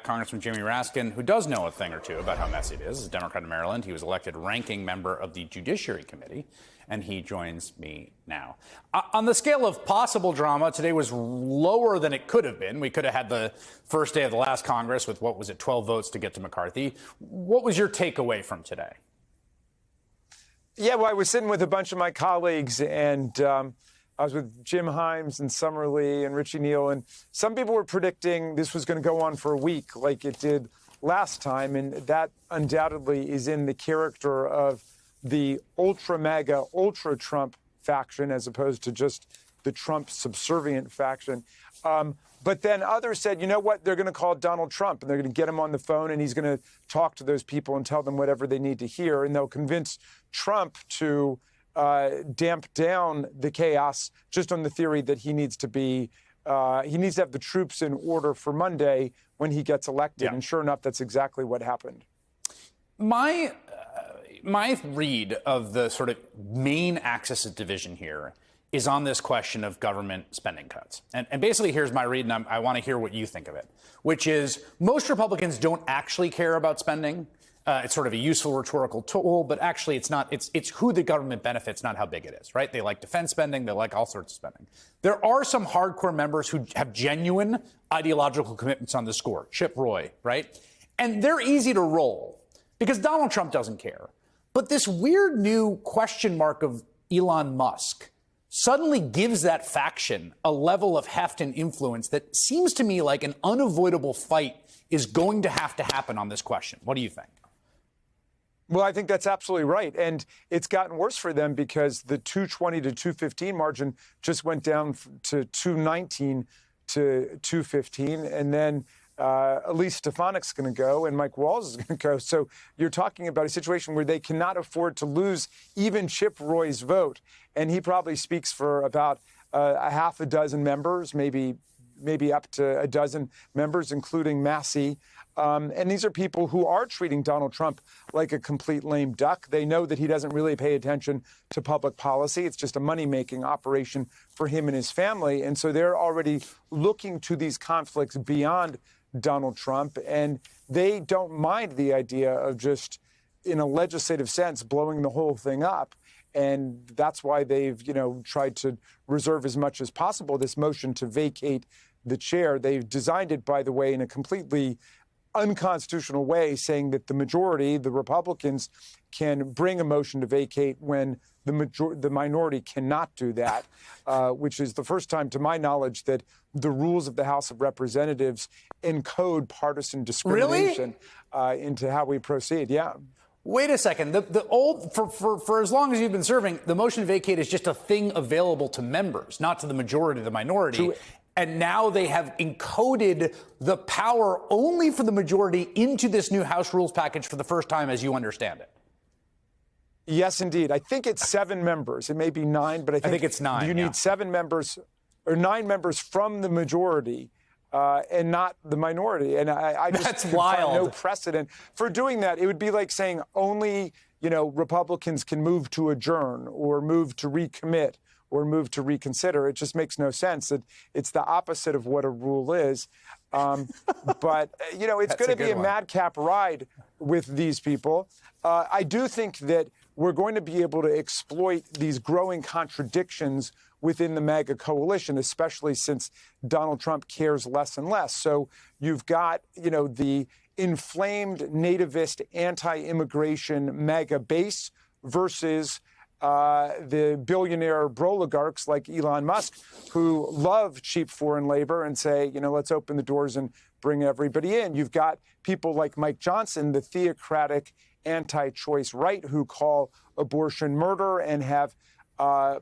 back Congressman Jamie Raskin, who does know a thing or two about how messy it is. As a Democrat in Maryland, he was elected ranking member of the Judiciary Committee, and he joins me now. On the scale of possible drama, today was lower than it could have been. We could have had the first day of the last Congress with, 12 votes to get to McCarthy. What was your takeaway from today? Yeah, well, I was sitting with a bunch of my colleagues, and I was with Jim Himes and Summer Lee and Richie Neal, and some people were predicting this was going to go on for a week like it did last time, and that undoubtedly is in the character of the ultra-MAGA, ultra-Trump faction as opposed to just the Trump subservient faction. But then others said, you know what, they're going to call Donald Trump, and they're going to get him on the phone, and he's going to talk to those people and tell them whatever they need to hear, and they'll convince Trump to damp down the chaos just on the theory that he needs to have the troops in order for Monday when he gets elected. Yeah. And sure enough, that's exactly what happened. My read of the sort of main axis of division here is on this question of government spending cuts. And basically, here's my read, and I want to hear what you think of it, which is most Republicans don't actually care about spending. It's sort of a useful rhetorical tool, but actually it's not. It's who the government benefits, not how big it is, right? They like defense spending. They like all sorts of spending. There are some hardcore members who have genuine ideological commitments on the score. Chip Roy, right? And they're easy to roll because Donald Trump doesn't care. But this weird new question mark of Elon Musk suddenly gives that faction a level of heft and influence that seems to me like an unavoidable fight is going to happen on this question. What do you think? Well, I think that's absolutely right. And it's gotten worse for them because the 220 to 215 margin just went down to 219 to 215. And then Elise Stefanik's going to go and Mike Walls is going to go. So you're talking about a situation where they cannot afford to lose even Chip Roy's vote. And he probably speaks for about a half a dozen members, maybe up to a dozen members, including Massey. And these are people who are treating Donald Trump like a complete lame duck. They know that he doesn't really pay attention to public policy. It's just a money-making operation for him and his family. And so they're already looking to these conflicts beyond Donald Trump. And they don't mind the idea of just, in a legislative sense, blowing the whole thing up. And that's why they've, tried to reserve as much as possible this motion to vacate the chair. They've designed it, by the way, in a completely unconstitutional way, saying that the majority, the Republicans, can bring a motion to vacate when the minority cannot do that, which is the first time, to my knowledge, that the rules of the House of Representatives encode partisan discrimination into how we proceed. Yeah. Wait a second. The old for as long as you've been serving, the motion to vacate is just a thing available to members, not to the majority of the minority. And now they have encoded the power only for the majority into this new House rules package for the first time, as you understand it. Yes, indeed. I think it's 7 members. It may be 9, but I think it's 9. You need 7 members or 9 members from the majority and not the minority. And I just That's wild. Find no precedent for doing that. It would be like saying only, Republicans can move to adjourn or move to recommit or move to reconsider. It just makes no sense. It's the opposite of what a rule is. But, it's going to be a madcap ride with these people. I do think that we're going to be able to exploit these growing contradictions within the MAGA coalition, especially since Donald Trump cares less and less. So you've got, the inflamed nativist anti-immigration MAGA base versus the billionaire oligarchs like Elon Musk, who love cheap foreign labor and say, let's open the doors and bring everybody in. You've got people like Mike Johnson, the theocratic anti-choice right, who call abortion murder and have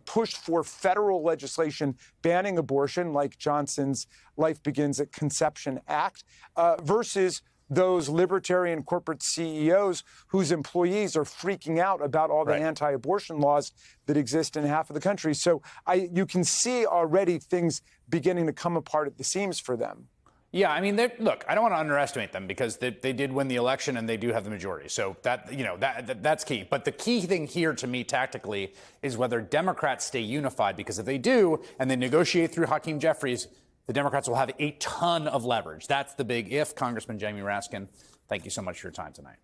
pushed for federal legislation banning abortion, like Johnson's Life Begins at Conception Act, versus those libertarian corporate CEOs whose employees are freaking out about all the anti-abortion laws that exist in half of the country. So you can see already things beginning to come apart at the seams for them. Yeah, I mean, look, I don't want to underestimate them because they did win the election and they do have the majority. So that's key. But the key thing here to me tactically is whether Democrats stay unified, because if they do and they negotiate through Hakeem Jeffries, the Democrats will have a ton of leverage. That's the big if. Congressman Jamie Raskin, thank you so much for your time tonight.